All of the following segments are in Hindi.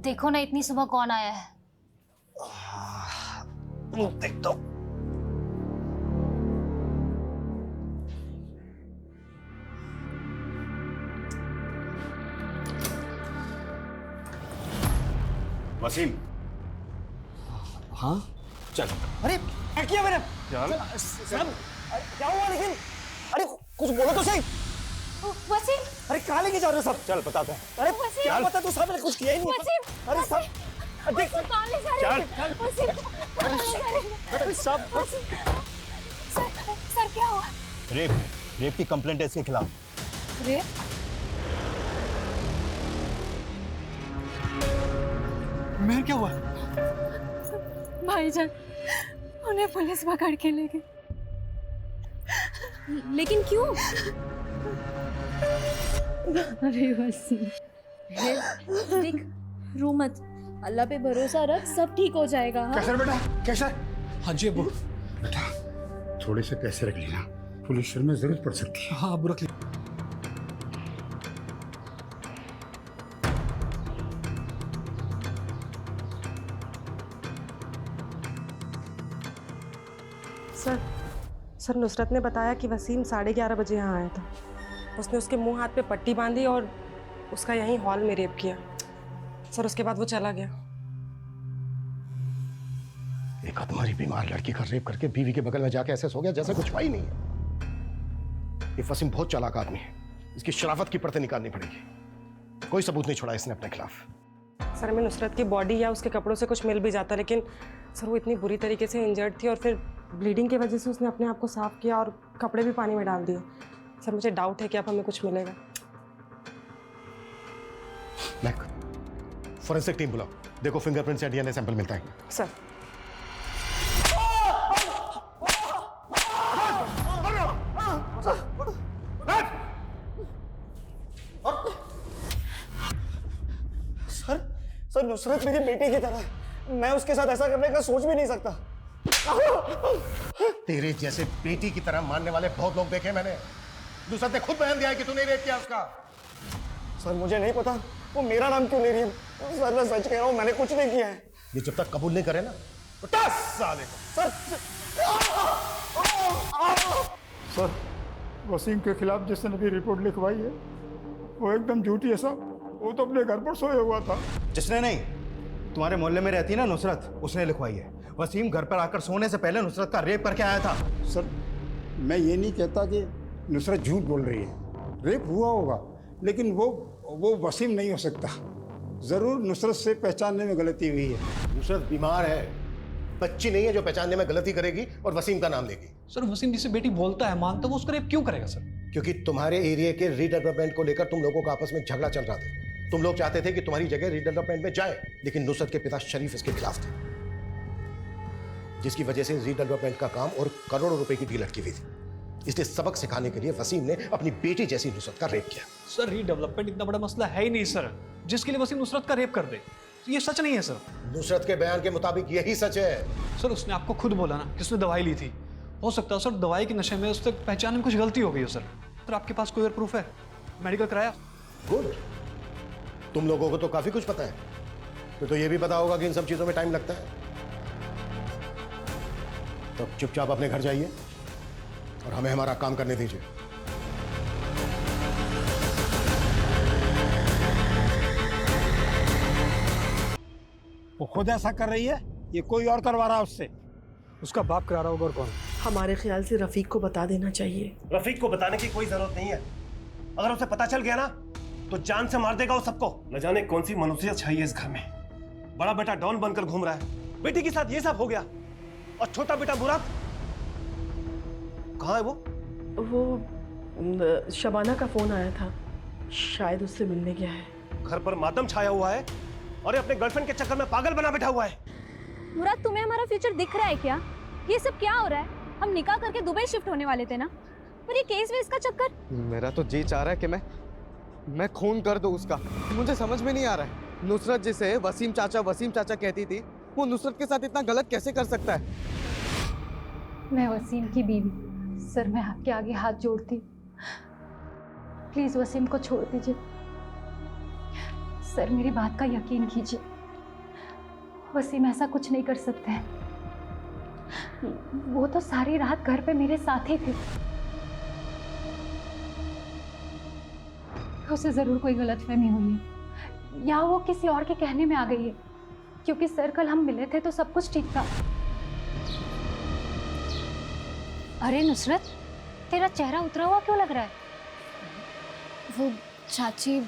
देखो ना इतनी सुबह कौन आया है। देख दो। वसीम। हाँ चल। अरे क्या किया मैंने चल। सब क्या हुआ लेकिन अरे कुछ बोलो तो सही। वसीम अरे कहाँ लेके जा रहे हो सब? चल बताते हैं। अरे वसीम! क्या पता तू सब ने कुछ किया ही नहीं। वसीम! अरे सब देख कौन ले जा रहे हैं? वसीम! कौन ले जा रहे हैं? अरे सब सर क्या हुआ? रेप की कंप्लेंट है इसके खिलाफ। रे मेहर क्या हुआ? भाईजान उन्हें पुलिस पकड़ के ले गई। लेकिन क्यों? अरे वसीम देख, रो मत, अल्लाह पे भरोसा रख, सब ठीक हो जाएगा। हाँ कैसर बेटा, कैसर। हाँ जी अबू। बेटा थोड़े से पैसे रख लेना, पुलिस में जरूरत पड़ सकती है। हाँ अबू रख ली। सर नुसरत ने बताया कि वसीम 11:30 बजे यहाँ आया था। उसने उसके मुंह हाथ पे पट्टी बांधी और उसका यहीं हॉल में रेप किया। सर उसके बाद वो चला गया। एक तुम्हारी बीमार लड़की का रेप करके बीवी के बगल में जाके ऐसे सो गया जैसे कुछ हुआ ही नहीं है। ये वसीम बहुत चालाक आदमी है, इसकी शराफत की परतें निकालनी पड़ेगी। कोई सबूत नहीं छोड़ा इसने अपने खिलाफ। सर हमें नुसरत की बॉडी या उसके कपड़ों से कुछ मिल भी जाता, लेकिन सर वो इतनी बुरी तरीके से इंजर्ड थी और फिर ब्लीडिंग की वजह से उसने अपने आप को साफ किया और कपड़े भी पानी में डाल दिए। सर मुझे डाउट है कि अब हमें कुछ मिलेगा। मैक, फोरेंसिक टीम बुलाओ, देखो फिंगरप्रिंट्स या डीएनए सैंपल मिलता है। सर सर नुसरत मेरी बेटी की तरह है, मैं उसके साथ ऐसा करने का सोच भी नहीं सकता। तेरे जैसे बेटी की तरह मानने वाले बहुत लोग देखे मैंने। नुसरत ने खुद बयान दिया है कि तूने रेप किया उसका। सर मुझे नहीं पता वो मेरा नाम क्यों ले रही है। सर मैं सच कह रहा हूँ, मैंने कुछ नहीं किया है। ये जब तक कबूल नहीं करे ना तो 10 साल सर सर वसीम के खिलाफ जिसने अभी रिपोर्ट लिखवाई है वो एकदम झूठी है साहब। वो तो अपने घर पर सोया हुआ था। जिसने नहीं, तुम्हारे मोहल्ले में रहती है ना नुसरत, उसने लिखवाई है। वसीम घर पर आकर सोने से पहले नुसरत का रेप करके आया था। सर मैं ये नहीं कहता कि नुसरत झूठ बोल रही है, रेप हुआ होगा, लेकिन वो वसीम नहीं हो सकता। ज़रूर नुसरत से पहचानने में गलती हुई है। नुसरत बीमार है, बच्ची नहीं है जो पहचानने में गलती करेगी और वसीम का नाम लेगी। सर वसीम जिसे बेटी बोलता है मानता है, वो उसका रेप क्यों करेगा सर? क्योंकि तुम्हारे एरिया के रीडेवलपमेंट को लेकर तुम लोगों का आपस में झगड़ा चल रहा था। तुम लोग चाहते थे कि तुम्हारी जगह रीडेवलपमेंट में जाए, लेकिन नुसरत के पिता शरीफ इसके खिलाफ थे, जिसकी वजह से रीडेवलपमेंट का काम और करोड़ों रुपए की डील अटकी हुई थी। इसलिए सबक सिखाने के लिए वसीम ने अपनी बेटी जैसी नुसरत का रेप किया। सर रीडेवलपमेंट इतना बड़ा मसला है ही नहीं सर, जिसके लिए वसीम नुसरत का रेप कर दे। ये सच नहीं है सर। नुसरत के बयान के मुताबिक यही सच है। सर उसने आपको खुद बोला ना कि उसने दवाई ली थी। हो सकता है सर दवाई के नशे में उससे पहचान में कुछ गलती हो गई हो सर आपके पास कोई और प्रूफ है? मेडिकल कराया? गुड, तुम लोगों को तो काफी कुछ पता है, तो ये भी पता होगा कि इन सब चीजों में टाइम लगता है। तो चुपचाप अपने घर जाइए और हमें हमारा काम करने दीजिए। वो खुद ऐसा कर रही है, ये कोई और करवा रहा है उससे? उसका बाप करा रहा होगा और कौन? हमारे ख्याल से रफीक को बता देना चाहिए। रफीक को बताने की कोई जरूरत नहीं है। अगर उसे पता चल गया ना तो जान से मार देगा वो सबको। न जाने कौन सी मनुष्यत छाई है इस घर में। बड़ा बेटा डॉन बनकर घूम रहा है, बेटी के साथ ये सब हो गया, और छोटा बेटा मुराद कहाँ है? वो शबाना का फोन आया था, शायद उससे मिलने गया है। घर पर मातम छाया हुआ है और ये अपने गर्लफ्रेंड के चक्कर में पागल बना बैठा हुआ है। मुराद तुम्हें हमारा फ्यूचर दिख रहा है क्या? ये सब क्या हो रहा है? हम निकाह करके दुबई शिफ्ट होने वाले थे ना, पर ये केस वेस का चक्कर। मेरा तो जी चाह रहा है कि मैं खून कर दूं उसका। मुझे समझ में नहीं आ रहा है, नुसरत जिसे वसीम चाचा कहती थी, वो नुसरत के साथ इतना गलत कैसे कर सकता है? मैं वसीम की बीवी, सर मैं आपके आगे हाथ जोड़ती हूँ, प्लीज वसीम को छोड़ दीजिए। सर मेरी बात का यकीन कीजिए, वसीम ऐसा कुछ नहीं कर सकते हैं। वो तो सारी रात घर पे मेरे साथ ही थे। उसे जरूर कोई गलतफहमी हुई है या वो किसी और के कहने में आ गई है, क्योंकि सर कल हम मिले थे तो सब कुछ ठीक था। अरे नुसरत, तेरा चेहरा उतरा हुआ क्यों लग रहा है? वो चाची,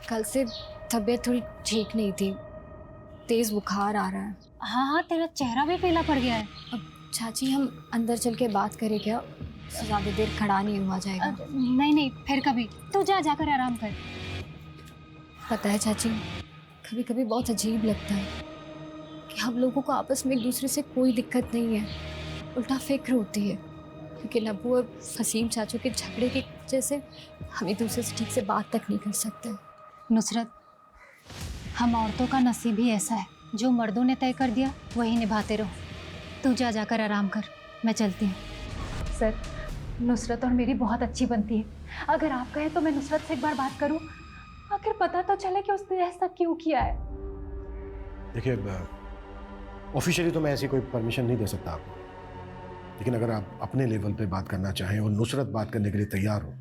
कल से तबीयत थोड़ी ठीक नहीं थी, तेज बुखार आ रहा है। हाँ हाँ, तेरा चेहरा भी पीला पड़ गया है। अब चाची हम अंदर चल के बात करें क्या? ज़्यादा देर खड़ा नहीं हुआ जाएगा। नहीं नहीं, फिर कभी। तू जाकर आराम कर। पता है चाची, कभी कभी बहुत अजीब लगता है कि हम लोगों को आपस में एक दूसरे से कोई दिक्कत नहीं है, उल्टा फिक्र होती है। लेकिन अब वो वसीम चाचू के झगड़े की वजह से हम एक दूसरे से ठीक से बात तक नहीं कर सकते। नुसरत, हम औरतों का नसीब ही ऐसा है, जो मर्दों ने तय कर दिया वही निभाते रहो। तू जाकर आराम कर, मैं चलती हूँ। सर, नुसरत और मेरी बहुत अच्छी बनती है। अगर आप कहें तो मैं नुसरत से एक बार बात करूं, आखिर पता तो चले कि उसने ऐसा क्यों किया है। देखिए, ऑफिशियली तो मैं ऐसी कोई परमिशन नहीं दे सकता आपको, लेकिन अगर आप अपने लेवल पे बात करना चाहें और नुसरत बात करने के लिए तैयार हो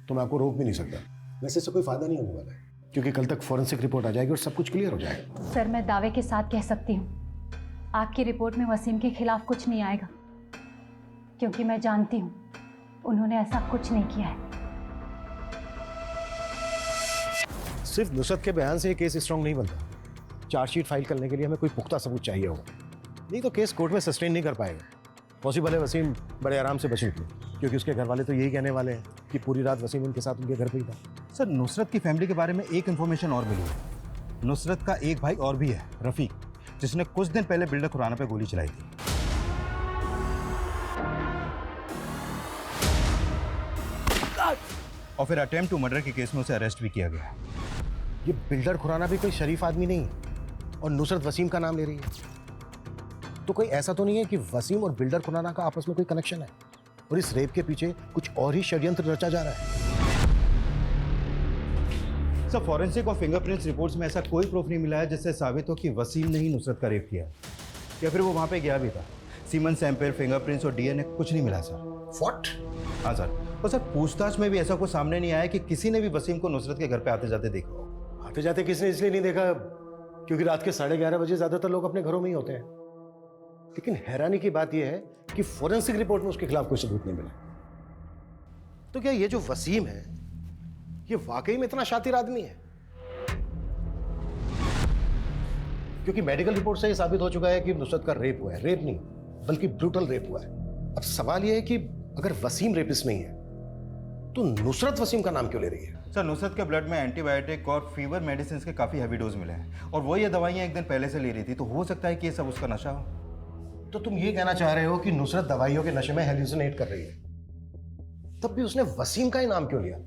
तो मैं आपको रोक भी नहीं सकता। वैसे इससे कोई फायदा नहीं होने वाला है, क्योंकि कल तक फॉरेंसिक रिपोर्ट आ जाएगी और सब कुछ क्लियर हो जाएगा। सर, मैं दावे के साथ कह सकती हूँ आपकी रिपोर्ट में वसीम के खिलाफ कुछ नहीं आएगा, क्योंकि मैं जानती हूँ उन्होंने ऐसा कुछ नहीं किया है। सिर्फ नुसरत के बयान से ये केस स्ट्रांग नहीं बनता। चार्जशीट फाइल करने के लिए हमें कोई पुख्ता सबूत चाहिए होगा, नहीं तो केस कोर्ट में सस्टेन नहीं कर पाएगा। पॉसिबल है वसीम बड़े आराम से बच निकले, क्योंकि उसके घर वाले तो यही कहने वाले हैं कि पूरी रात वसीम उनके साथ उनके घर पे ही था। सर, नुसरत की फैमिली के बारे में एक इन्फॉर्मेशन और मिली है। नुसरत का एक भाई और भी है, रफीक, जिसने कुछ दिन पहले बिल्डर खुराना पे गोली चलाई थी। और फिर अटेम्प्ट टू मर्डर के केस में उसे अरेस्ट भी किया गया। ये बिल्डर खुराना भी कोई शरीफ आदमी नहीं है, और नुसरत वसीम का नाम ले रही है, तो कोई ऐसा तो नहीं है कि वसीम और बिल्डर खुराना का आपस में कोई कनेक्शन है और इस रेप के पीछे कुछ और ही षड्यंत्र रचा जा रहा है। सर, फॉरेंसिक और फिंगरप्रिंट्स रिपोर्ट्स में ऐसा कोई प्रूफ नहीं मिला है जिससे साबित हो कि वसीम ने ही नुसरत का रेप किया, या फिर वो वहां पे गया भी था। सीमन सैंपल, फिंगरप्रिंट्स और डीएनए कुछ नहीं मिला सर। व्हाट? हाँ सर, और सर पूछताछ में भी ऐसा कुछ सामने नहीं आया कि किसी ने भी वसीम को नुसरत के घर पे आते जाते देखा हो। आते जाते किसने इसलिए नहीं देखा क्योंकि रात के 11:30 बजे ज्यादातर लोग अपने घरों में ही होते हैं। लेकिन हैरानी की बात यह है कि फॉरेंसिक रिपोर्ट में उसके खिलाफ कोई सबूत नहीं मिला। तो क्या ये जो वसीम है ये वाकई में इतना शातिर आदमी है? क्योंकि मेडिकल रिपोर्ट से ये साबित हो चुका है कि नुसरत का रेप हुआ है। रेप नहीं बल्कि ब्रूटल रेप हुआ है। अब सवाल यह है कि अगर वसीम रेपिस्ट नहीं है तो नुसरत वसीम का नाम क्यों ले रही है? सर, नुसरत के ब्लड में एंटीबायोटिक और फीवर मेडिसिन के काफी हैवी डोज मिले हैं, और वो ये दवाइयां एक दिन पहले से ले रही थी, तो हो सकता है कि ये सब उसका नशा हो। तो तुम ये कहना चाह रहे हो कि नुसरत दवाइयों के नशे में हेल्यूसिनेट कर रही है? तब भी उसने वसीम का ही नाम क्यों लिया?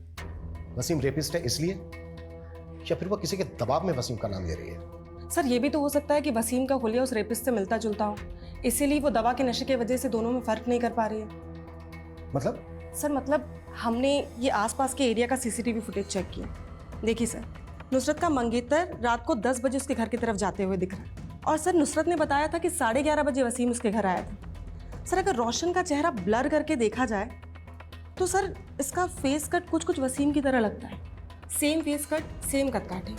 वसीम रेपिस्ट है इसलिए, या फिर वो किसी के दबाव में वसीम का नाम ले रही है? सर, ये भी तो हो सकता है कि वसीम का हुलिया उस रेपिस्ट से मिलता जुलता हो, इसीलिए वो दवा के नशे की वजह से दोनों में फर्क नहीं कर पा रही है। मतलब? सर, मतलब हमने ये आसपास के एरिया का सीसीटीवी फुटेज चेक किया। देखिए सर, नुसरत का मंगेतर रात को 10 बजे उसके घर की तरफ जाते हुए दिख रहा है, और सर नुसरत ने बताया था कि 11:30 बजे वसीम उसके घर आया था। सर, अगर रोशन का चेहरा ब्लर करके देखा जाए तो सर इसका फेस कट कुछ कुछ वसीम की तरह लगता है। Same face cut, same cut काट है।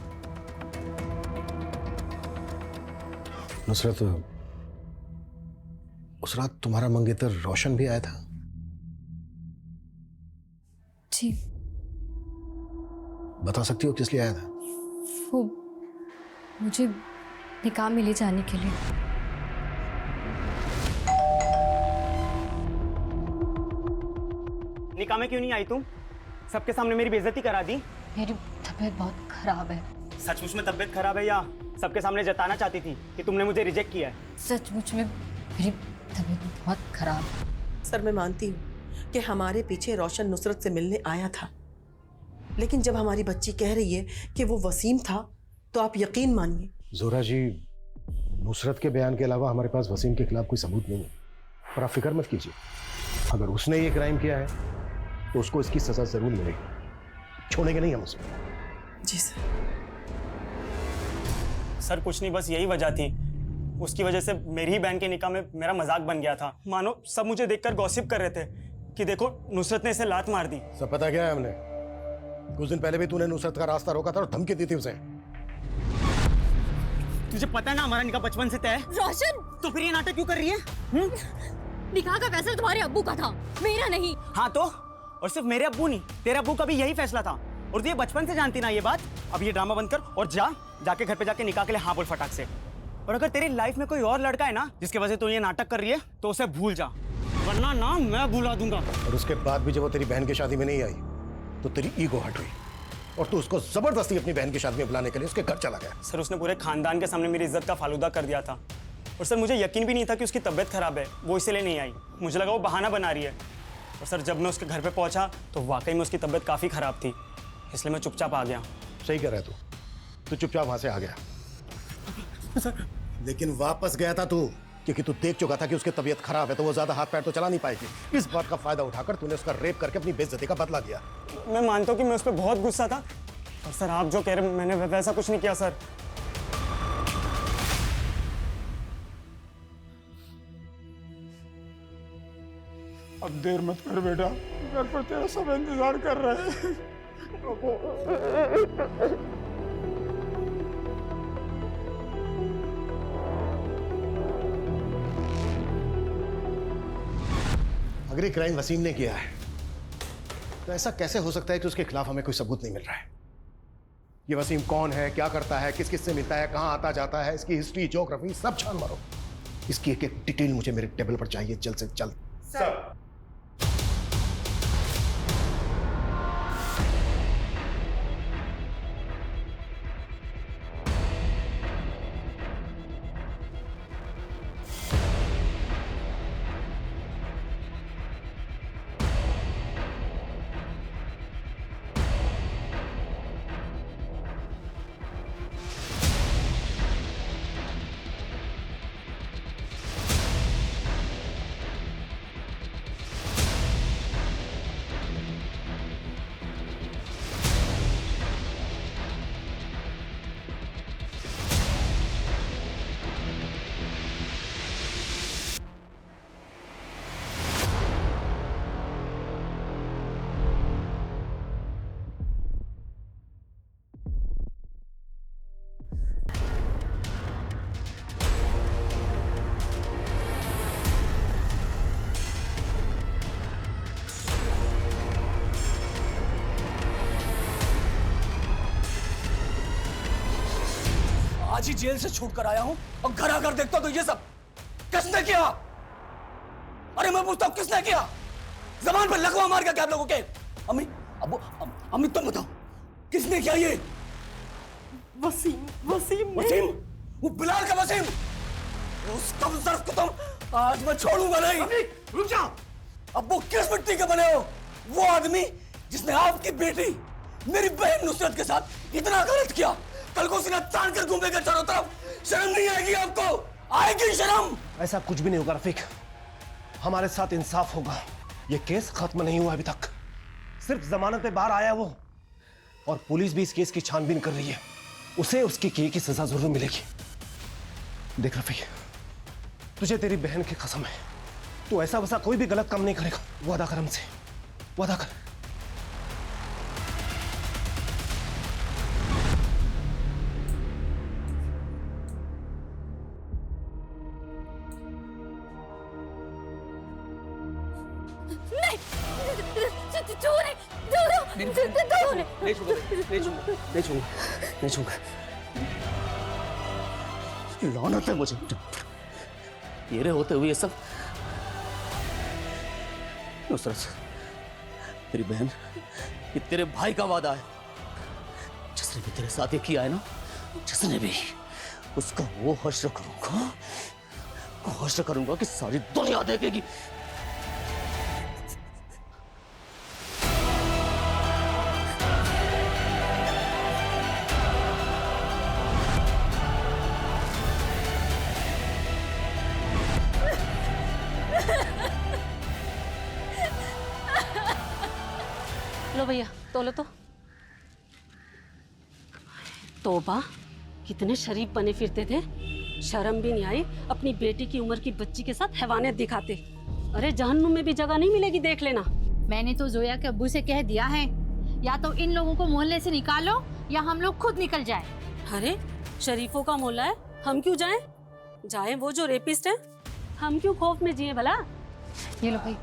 नुसरत, उस रात तुम्हारा मंगेतर रोशन भी आया था? जी। बता सकती हो किस लिए आया था? वो मुझे निकाह में ले जाने के लिए। निकाह में क्यों नहीं आई तुम? सबके सामने मेरी बेइज्जती करा दी। मेरी तबीयत बहुत खराब है। सचमुच में तबीयत खराब है या सबके सामने जताना चाहती थी कि तुमने मुझे रिजेक्ट किया है? सचमुच में मेरी तबीयत बहुत खराब है। सर, मैं मानती हूँ कि हमारे पीछे रोशन नुसरत से मिलने आया था, लेकिन जब हमारी बच्ची कह रही है कि वो वसीम था तो आप यकीन मानिए। जोरा जी, नुसरत के बयान के अलावा हमारे पास वसीम के खिलाफ कोई सबूत नहीं है, पर आप फिक्र मत कीजिए। अगर उसने ये क्राइम किया है तो उसको इसकी सजा जरूर मिलेगी, छोड़ेंगे नहीं हम उसे। जी सर। सर, कुछ नहीं, बस यही वजह थी उसकी वजह से मेरी ही बहन के निकाह में मेरा मजाक बन गया था। मानो सब मुझे देखकर गॉसिप कर रहे थे कि देखो नुसरत ने इसे लात मार दी। सब पता क्या है हमने? कुछ दिन पहले भी तूने नुसरत का रास्ता रोका था और धमकी दी थी उसे। तुझे पता है ना हमारा निकाह बचपन से तय है। रोशन, तो फिर ये नाटक क्यों कर रही है? निकाह का फैसला तुम्हारे अब्बू का था, मेरा नहीं। हाँ तो, और सिर्फ मेरे अब्बू नहीं, तेरे अब्बू का भी यही फैसला था। और तू ये बचपन से जानती ना ये बात। अब ये ड्रामा बंद कर और जाके घर पे जाके निकाह के लिए हाँ बोल फटाक से। और अगर तेरी लाइफ में कोई और लड़का है ना जिसकी वजह से तू ये नाटक कर रही है तो उसे भूल जा, वरना ना मैं भुला दूंगा। और उसके बाद भी जब वो तेरी बहन की शादी में नहीं आई तो तेरी ईगो हट गई और तू उसको जबरदस्ती अपनी बहन की शादी में बुलाने के लिए उसके घर चला गया। सर उसने पूरे खानदान के सामने मेरी इज्जत का फालूदा कर दिया था। और सर मुझे यकीन भी नहीं था कि उसकी तबीयत खराब है, वो इसलिए नहीं आई। मुझे लगा वो बहाना बना रही है। और सर जब मैं उसके घर पे पहुंचा तो वाकई में उसकी तबीयत काफ़ी ख़राब थी, इसलिए मैं चुपचाप आ गया। सही कह रहा है तू चुपचाप वहां से आ गया। लेकिन वापस गया था तू क्योंकि तू देख चुका था कि उसकी तबीयत खराब है, तो वो ज्यादा हाथ पैर तो चला नहीं पाएगी। इस बात का फायदा उठाकर तूने उसका रेप करके अपनी बेइज्जती का बदला लिया। मैं मानता हूँ कि मैं उस पर बहुत गुस्सा था, और सर आप जो कह रहे मैंने वैसा कुछ नहीं किया सर। अब देर मत कर बेटा, घर पर तेरा सब इंतजार कर रहे हैं। अगर ये क्राइम वसीम ने किया है तो ऐसा कैसे हो सकता है कि उसके खिलाफ हमें कोई सबूत नहीं मिल रहा है? ये वसीम कौन है, क्या करता है, किस किस से मिलता है, कहां आता जाता है, इसकी हिस्ट्री, ज्योग्राफी सब छान मारो। इसकी एक एक डिटेल मुझे मेरे टेबल पर चाहिए जल्द से जल्द। सर आज ही जेल से छूट कर आया हूं और घर आकर देखता तो ये सब किसने किया? अरे मैं पूछता हूं किसने किया? जबान पर लकवा मार क्या आप लोगों के? अम्मी, अम्मी तुम बताओ किसने किया ये? वसीम वो बिलाल का वसीम, उस कमजोर को तुम आज मैं छोड़ूंगा नहीं। रुक जाओ। अब वो किस मिट्टी के बने हो? वो आदमी जिसने आपकी बेटी मेरी बहन नुसरत के साथ इतना गलत किया, कल को सीना तान कर घूमेगा चारों तरफ। शर्म नहीं आएगी आपको? आएगी शर्म? ऐसा कुछ भी नहीं होगा रफीक, हमारे साथ इंसाफ होगा। ये केस खत्म नहीं हुआ अभी तक, सिर्फ जमानत पे बाहर आया वो, और पुलिस भी इस केस की छानबीन कर रही है। उसे उसकी किए की सजा जरूर मिलेगी। देख रफीक, तुझे तेरी बहन की कसम है, तू ऐसा वैसा कोई भी गलत काम नहीं करेगा। वादा कर हमसे, वादा कर। नहीं छूंगा। लानत है मुझे तेरे होते हुए ये सब। नुसरत, तेरी बहन, ये तेरे भाई का वादा है। जिसने भी तेरे साथ ये किया है ना, जिसने भी, उसका वो हश्र करूंगा कि सारी दुनिया देखेगी। लो भैया तोलो तो। तोबा, कितने शरीफ बने फिरते थे, शर्म भी नहीं आई अपनी बेटी की उम्र की बच्ची के साथ हैवानियत दिखाते। अरे जहन्नुम में भी जगह नहीं मिलेगी, देख लेना। मैंने तो जोया के अब्बू से कह दिया है, या तो इन लोगों को मोहल्ले से निकालो या हम लोग खुद निकल जाए। अरे शरीफों का मोहल्ला है, हम क्यों जाएं? जाएं वो जो रेपिस्ट है, हम क्यों खौफ में जिए भला? ये लो भाई,